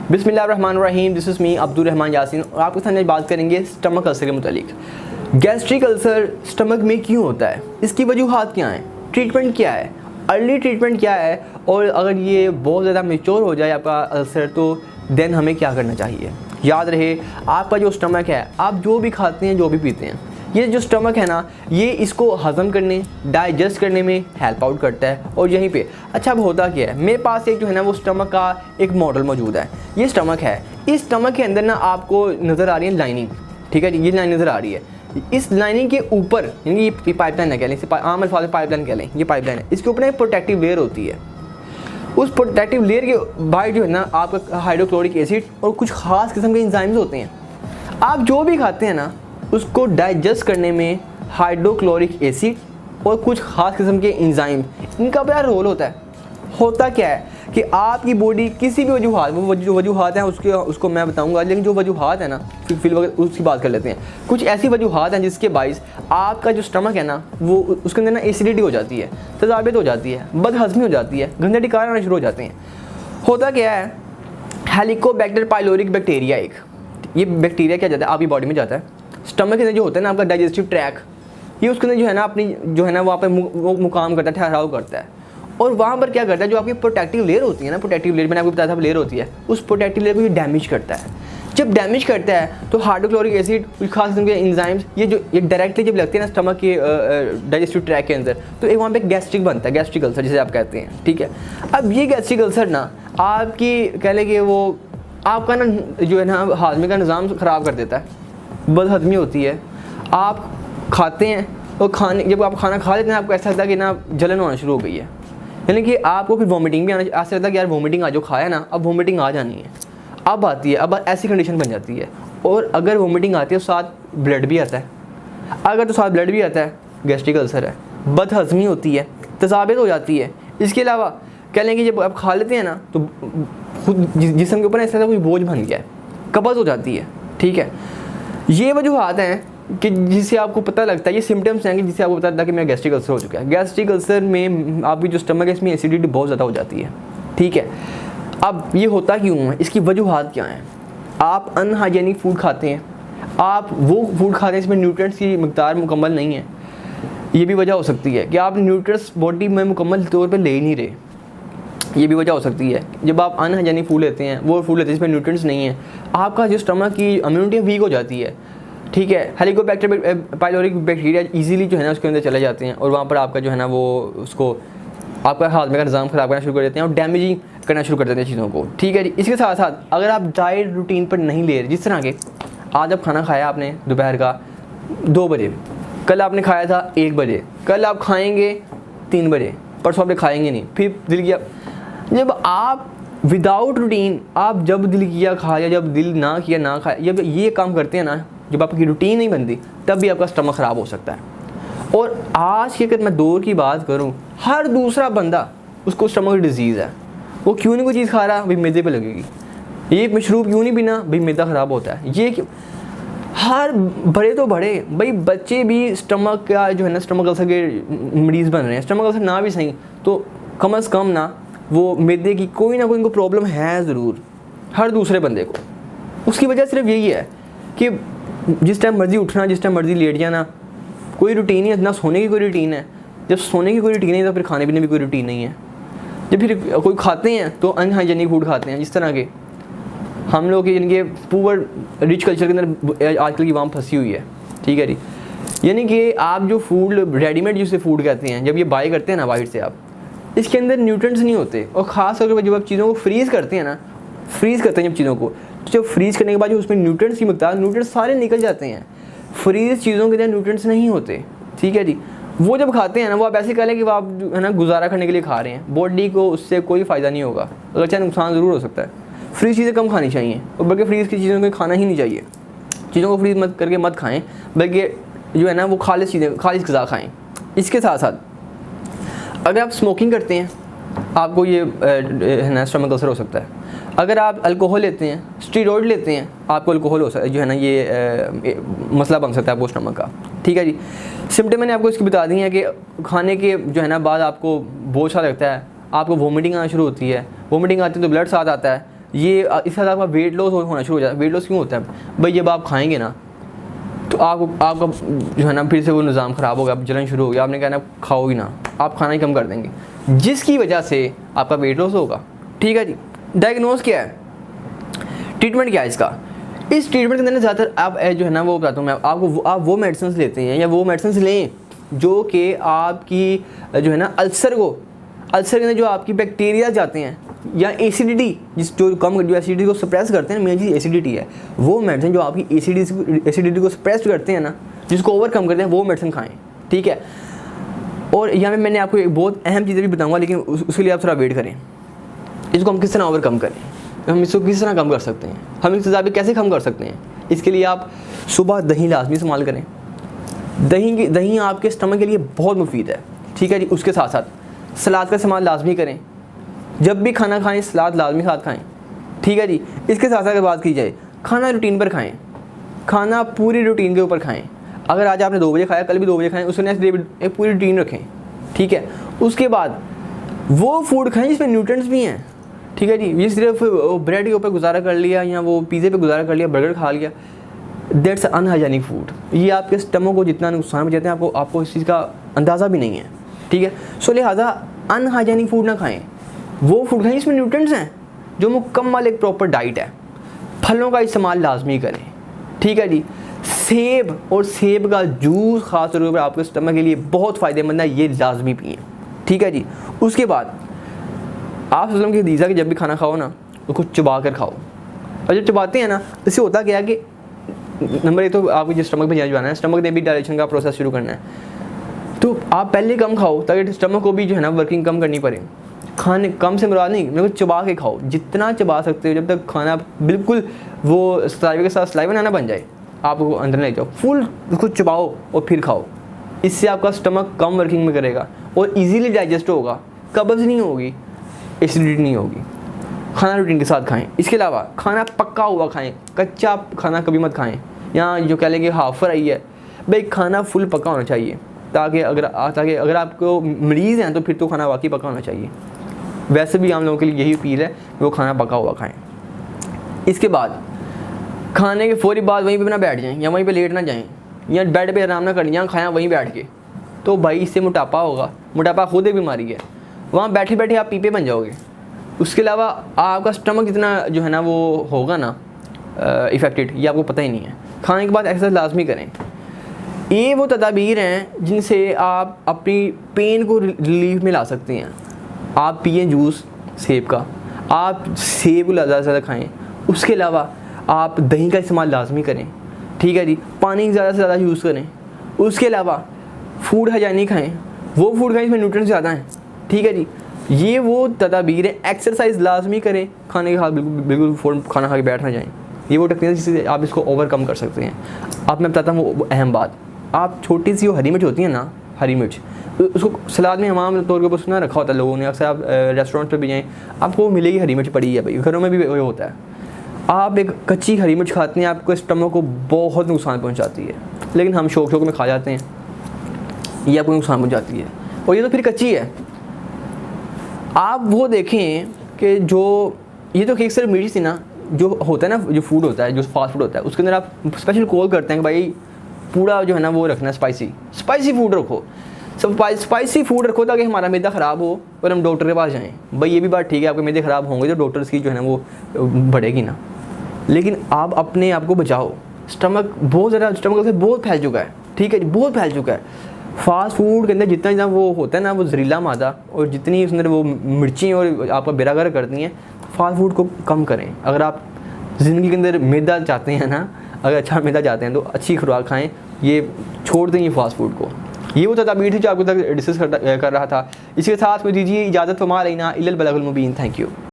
बिस्मिल्लाहिर्रहमानिर्रहीम, this is me Abdul Rahman Yasin और आपके सामने बात करेंगे स्टमक अल्सर के मुतालिक। गैस्ट्रिक अल्सर स्टमक में क्यों होता है, इसकी वजूहात क्या हैं, ट्रीटमेंट क्या है, अर्ली ट्रीटमेंट क्या है, और अगर ये बहुत ज़्यादा मैच्योर हो जाए आपका अल्सर तो देन हमें क्या करना चाहिए। याद रहे, आपका जो स्टमक है, आप जो भी खाते हैं, जो भी पीते हैं, ये जो स्टमक है ना, ये इसको हज़म करने, डाइजेस्ट करने में हेल्प आउट करता है। और यहीं पे अच्छा अब होता क्या है, मेरे पास एक जो है ना वो स्टमक का एक मॉडल मौजूद है। ये स्टमक है, इस स्टमक के अंदर ना आपको नज़र आ रही है लाइनिंग, ठीक है जी, ये लाइन नज़र आ रही है। इस लाइनिंग के ऊपर, यानी ये पाइपलाइन है, कह लें, आम अल्फाज में पाइपलाइन कह लें, ये पाइपलाइन है, इसके ऊपर एक प्रोटेक्टिव लेयर होती है। उस प्रोटेक्टिव लेयर के बाहर जो है ना आपका हाइड्रोक्लोरिक एसिड और कुछ ख़ास किस्म के एंजाइम्स होते हैं। आप जो भी खाते हैं ना, उसको डाइजेस्ट करने में हाइड्रोक्लोरिक एसिड और कुछ ख़ास किस्म के एंजाइम, इनका बड़ा रोल होता है। होता क्या है कि आपकी बॉडी किसी भी वजूहात, वो जो वजूहात हैं उसको मैं बताऊंगा, लेकिन जो वजूहात है ना फिर उसकी बात कर लेते हैं। कुछ ऐसी वजूहात हैं जिसके बाइस आपका जो स्टमक है ना वो उसके अंदर ना एसिडिटी हो जाती है, तेज़ाबियत हो जाती है, बदहज़मी हो जाती है, गंदे टिकारे आना शुरू हो जाते हैं। होता क्या है, हेलिकोबैक्टर पाइलोरी बैक्टीरिया, एक ये बैक्टीरिया क्या जाता है आपकी बॉडी में जाता है, स्टमक के अंदर जो होता है ना आपका डाइजेस्टिव ट्रैक, ये उसके अंदर जो है ना अपनी जो है ना वहाँ पर मुकाम करता है, ठहराव करता है। और वहाँ पर क्या करता है, जो आपकी प्रोटेक्टिव लेयर होती है ना, प्रोटेक्टिव लेयर मैंने आपको बताया था लेयर होती है, उस प्रोटेक्टिव लेयर को ये डैमेज करता है। जब डैमेज करता है तो हाइड्रोक्लोरिक एसिड, कुछ खास किस्म के एंजाइम्स, ये डायरेक्टली जब लगते हैं ना स्टमक के डाइजेस्टिव ट्रैक के अंदर, तो एक वहाँ पे गैस्ट्रिक बनता है, गैस्ट्रिक अल्सर जिसे आप कहते हैं, ठीक है। अब ये गैस्ट्रिक अल्सर ना आपकी कह लें कि वो आपका ना जो है ना हाजमे का निज़ाम ख़राब कर देता है, बदहज़मी होती है। आप खाते हैं और जब आप खाना खा लेते हैं आपको ऐसा लगता है कि ना जलन होना शुरू हो गई है, यानी कि आपको फिर वॉमिटिंग भी आना, ऐसा लगता है कि यार वॉमिटिंग आज जो खाया ना, अब वॉमिटिंग आ जानी है, अब आती है, अब ऐसी कंडीशन बन जाती है। और अगर वॉमिटिंग आती है तो साथ ब्लड भी आता है, अगर तो साथ ब्लड भी आता है, गैस्ट्रिक अल्सर है, बदहज़मी होती है, तेज़ाबियत हो जाती है। इसके अलावा कह लें कि जब आप खा लेते हैं ना तो खुद जिस्म के ऊपर ऐसा कोई बोझ बन गया है, कब्ज़ हो जाती है, ठीक है। ये वजूहात हैं कि जिससे आपको पता लगता है, ये सिम्टम्स हैं कि जिससे आपको पता लगता है कि मेरा गैस्ट्रिक अल्सर हो चुका है। गैस्ट्रिक अल्सर में आपकी जो स्टमक है इसमें एसिडिटी बहुत ज़्यादा हो जाती है, ठीक है। अब ये होता क्यों है, इसकी वजूहात क्या हैं। आप अनहाइजेनिक फूड खाते हैं, आप वो फूड खाते हैं जिसमें न्यूट्रिएंट्स की मकदार मुकम्मल नहीं है। ये भी वजह हो सकती है कि आप न्यूट्रिएंट्स बॉडी में मुकम्मल तौर पर ले ही नहीं रहे, ये भी वजह हो सकती है। जब आप अनहाइजेनिक फूड लेते हैं, वो फूड लेते हैं जिसमें न्यूट्रिएंट्स नहीं है, आपका जो स्टमक की इम्यूनिटी वीक हो जाती है, ठीक है। हेलिकोबैक्टर पाइलोरी बैक्टीरिया इजीली जो है ना उसके अंदर चले जाते हैं और वहाँ पर आपका जो है ना वो उसको आपका हाजमे का निज़ाम ख़राब करना शुरू कर देते हैं और डैमेजिंग करना शुरू कर देते हैं चीज़ों को, ठीक है जी। इसके साथ साथ अगर आप डाइट रूटीन पर नहीं ले रहे, जिस तरह के आज आप खाना खाया आपने दोपहर का 2 बजे, कल आपने खाया था 1 बजे, कल आप खाएँगे 3 बजे, परसों आपने खाएँगे नहीं, फिर दिल किया, जब आप विदाउट रूटीन, आप जब दिल किया खाया, जब दिल ना किया ना खाया, जब ये काम करते हैं ना, जब आपकी रूटीन नहीं बनती, तब भी आपका स्टमक ख़राब हो सकता है। और आज की अगर मैं दौर की बात करूं, हर दूसरा बंदा उसको स्टमक डिजीज़ है। वो क्यों नहीं कोई चीज़ खा रहा, भाई मैदे पे लगेगी। ये मशरूब क्यों नहीं पीना, भाई मैदा ख़राब होता है। ये क्यों, हर बड़े तो बड़े, भाई बच्चे भी स्टमक का जो है ना स्टमक अल्सर के मरीज़ बन रहे हैं। स्टमक अल्सर ना भी सही तो कम अज़ कम ना वो मैदे की कोई ना कोई इनको प्रॉब्लम है ज़रूर, हर दूसरे बंदे को। उसकी वजह सिर्फ यही है कि जिस टाइम मर्ज़ी उठना, जिस टाइम मर्ज़ी लेट जाना, कोई रूटीन नहीं है, ना सोने की कोई रूटीन है। जब सोने की कोई रूटीन नहीं है तो फिर खाने पीने की कोई रूटीन नहीं है। जब फिर कोई खाते हैं तो अनहाइजेनिक फूड खाते हैं, जिस तरह के हम लोग के जिनके पुअर रिच कल्चर के अंदर आजकल की वाम फंसी हुई है, ठीक है जी। यानी कि आप जो फूड रेडीमेड जिसे फूड कहते हैं, जब ये बाय करते हैं ना बाहर से आप, इसके अंदर न्यूट्रिएंट्स नहीं होते। और ख़ास तौर पर जब आप चीज़ों को फ्रीज़ करते हैं ना, फ्रीज़ करते हैं जब चीज़ों को, तो जब फ्रीज़ करने के बाद जो उसमें न्यूट्रिएंट्स की मकदार, न्यूट्रिएंट्स सारे निकल जाते हैं। फ्रीज़ चीज़ों के अंदर न्यूट्रिएंट्स नहीं होते, ठीक है जी। वो जब खाते हैं ना, वो आप ऐसे कह लें कि वो आप है ना गुजारा करने के लिए खा रहे हैं, बॉडी को उससे कोई फ़ायदा नहीं होगा, अगर चाहे नुकसान ज़रूर हो सकता है। फ्रीज़ चीज़ें कम खानी चाहिए, और बल्कि फ्रीज़ की चीज़ों को खाना ही नहीं चाहिए। चीज़ों को फ्रीज़ मत करके मत खाएँ, बल्कि जो है ना वो खालिश चीज़ें, खालिश ग़िज़ा खाएँ। इसके साथ साथ अगर आप स्मोकिंग करते हैं, आपको ये है ना स्टमक अल्सर हो सकता है। अगर आप अल्कोहल लेते हैं, स्टीरॉइड लेते हैं, आपको अल्कोहल हो सकता है, जो है ना ये मसला बन सकता है आपको स्टमक का, ठीक है जी। सिम्टम मैंने आपको इसकी बता दी हैं कि खाने के जो है ना बाद आपको बोझ सा लगता है, आपको वोमिटिंग आना शुरू होती है, वोमिटिंग आती है तो ब्लड साथ आता है, ये इसके साथ आपका वेट लॉस होना शुरू हो जाता है। वेट लॉस क्यों होता है भाई, जब आप खाएंगे ना तो आपका जो है ना फिर से वो निज़ाम ख़राब हो गया, जलन शुरू हो गया, आपने कहना खाओ ही ना, आप खाना ही कम कर देंगे, जिसकी वजह से आपका वेट लॉस होगा। ठीक है जी। डायग्नोज क्या है, ट्रीटमेंट क्या है इसका? इस ट्रीटमेंट के अंदर ज़्यादातर आप जो है ना वो बताता हूँ मैं आपको, आप वो मेडिसिन लेते हैं या वो मेडिसिन लें जो कि आपकी जो है ना अल्सर के अंदर जो आपकी बैक्टीरिया जाते हैं या एसिडिटी जो एसिडिटी को सप्रेस करते हैं, मेन चीज़ एसिडिटी है, वो मेडिसिन जो आपकी एसिडिटी को सप्रेस करते हैं ना, जिसको ओवरकम करते हैं, वो मेडिसिन खाएं। ठीक है। और यहाँ में मैंने आपको एक बहुत अहम चीज़ें भी बताऊँगा, लेकिन उसके लिए आप थोड़ा वेट करें। इसको हम किस तरह ओवरकम करें, हम इसको किस तरह कम कर सकते हैं, हम इस तेज़ाबी कैसे कम कर सकते हैं? इसके लिए आप सुबह दही लाजमी इस्तेमाल करें। दही आपके स्टमक के लिए बहुत मुफीद है। ठीक है जी। उसके साथ साथ सलाद का इस्तेमाल लाजमी करें, जब भी खाना खाएं सलाद लाजमी साथ खाएं। ठीक है जी। इसके साथ साथ अगर बात की जाए, खाना रूटीन पर खाएं, खाना पूरी रूटीन के ऊपर खाएं। अगर आज आपने 2 बजे खाया, कल भी 2 बजे खाएं, उसके नेक्स्ट डे एक पूरी रूटीन रखें। ठीक है। उसके बाद वो फूड खाएं जिसमें न्यूट्रिएंट्स भी हैं। ठीक है जी। ये सिर्फ ब्रेड के ऊपर गुजारा कर लिया या वो पिज़्ज़े पे गुजारा कर लिया, बर्गर खा लिया, दैट्स अनहाइजेनिक फूड। ये आपके स्टमक को जितना नुकसान पहुंचाते हैं आपको इस चीज़ का अंदाज़ा भी नहीं है। ठीक है। सो लिहाजा अनहाइजेनिक फूड ना खाएं, वो फूड खाएं जिसमें न्यूट्रिएंट्स हैं, जो मुकम्मल एक प्रॉपर डाइट है। फलों का इस्तेमाल लाजमी करें। ठीक है जी। सेब और सेब का जूस ख़ास तौर पर आपके स्टमक के लिए बहुत फ़ायदेमंद है, ये लाजमी पिएँ। ठीक है जी। उसके बाद आप सल्लम की हदीस है कि जब भी खाना खाओ ना उसको चबा कर खाओ, और जब चबाते हैं ना इससे होता क्या है कि नंबर 1 तो आपको जिस स्टमक में जाना है, स्टमक ने भी डाइजेशन का प्रोसेस शुरू करना है, तो आप पहले कम खाओ ताकि स्टमक को भी जो है ना वर्किंग कम करनी पड़े। खाने कम से मुराद नहीं, मेरे को चबा के खाओ, जितना चबा सकते हो, जब तक खाना बिल्कुल वो सलाइवा के साथ सलाइवा ना बन जाए, आप वो अंदर ले जाओ, फुल उसको चबाओ और फिर खाओ। इससे आपका स्टमक कम वर्किंग में करेगा और ईजीली डाइजेस्ट होगा, कब्ज़ नहीं होगी, एसिडिटी नहीं होगी। खाना रूटीन के साथ खाएं। इसके अलावा खाना पक्का हुआ खाएं, कच्चा खाना कभी मत खाएं। यहाँ जो कह लें कि हाफ फ्राई है, भाई खाना फुल पक्का होना चाहिए, ताकि अगर आपको मरीज़ हैं तो फिर तो खाना वाकई पक्का होना चाहिए। वैसे भी आम लोगों के लिए यही अपील है कि वो खाना पका हुआ खाएं। इसके बाद खाने के फौरी बाद वहीं पे ना बैठ जाएं या वहीं पे लेट ना जाएं या बेड पे आराम ना करें, यहाँ खाया वहीं बैठ के, तो भाई इससे मोटापा होगा। मोटापा खुद एक बीमारी है, वहाँ बैठे बैठे आप पीपे बन जाओगे। उसके अलावा आपका स्टमक जितना जो है ना वो होगा ना इफ़ेक्टेड, ये आपको पता ही नहीं है। खाने के बाद एक्सरसाइज लाजमी करें। ये वो तदाबीर हैं जिनसे आप अपनी पेन को रिलीफ में ला सकते हैं। आप पिए जूस सेब का, आप सेब को ज़्यादा से ज़्यादा खाएँ। उसके अलावा आप दही का इस्तेमाल लाजमी करें। ठीक है जी। पानी ज़्यादा से ज़्यादा यूज़ करें। उसके अलावा फूड हाइजीनिक खाएँ, वो फूड खाएँ जिसमें न्यूट्रिएंट्स ज़्यादा हैं। ठीक है जी। ये वो तदाबीर है। एक्सरसाइज लाजमी करें, खाने के साथ बिल्कुल खाना खा के बैठ ना जाएँ। ये वो टेक्निक है जिससे आप इसको ओवरकम कर सकते हैं। अब मैं बताता हूँ वो अहम बात, आप छोटी सी वो हरी मिर्च होती है ना, हरी मिर्च, उसको सलाद में आम तौर के ऊपर सुना रखा होता है लोगों ने, अक्सर आप रेस्टोरेंट पर भी जाएँ आपको मिलेगी हरी मिर्च पड़ी है, भाई घरों में भी वही होता है। आप एक कच्ची हरी मिर्च खाते हैं, आपको स्टमक को बहुत नुकसान पहुँचाती है, लेकिन हम शौक में खा जाते हैं, ये आपको नुकसान पहुँचाती है और ये तो फिर कच्ची है। आप वो देखें कि जो ये तो केक सिर्फ मीठी सी ना, जो होता है ना, जो फूड होता है, जो फास्ट फूड होता है, उसके अंदर आप स्पेशल कॉल करते हैं कि भाई पूरा जो है ना वो रखना, स्पाइसी फूड रखो, स्पाइसी फूड रखो ताकि हमारा मैदा ख़राब हो और हम डॉक्टर के पास जाएं। भाई ये भी बात ठीक है, आपके मैदे ख़राब होंगे तो डॉक्टर्स की जो है ना वो बढ़ेगी ना, लेकिन आप अपने आप को बचाओ। स्टमक से बहुत फैल चुका है। ठीक है जी। बहुत फैल चुका है। फास्ट फूड के अंदर जितना वो होता है ना वो जहरीला मादा, और जितनी उसके अंदर वो मिर्ची और आपका बेरागर करती हैं, फास्ट फूड को कम करें। अगर आप ज़िंदगी के अंदर मैदा चाहते हैं ना, अगर अच्छा मैदा चाहते हैं तो अच्छी खुराक खाएं, ये छोड़ दें ये फास्ट फूड को। ये वो तदाबीर थी जो आपको तक डिस्कस कर रहा था। इसके साथ मुझे दीजिए इजाज़त, फरमा अलैना इल्लल बलागुल मुबीन। Thank you.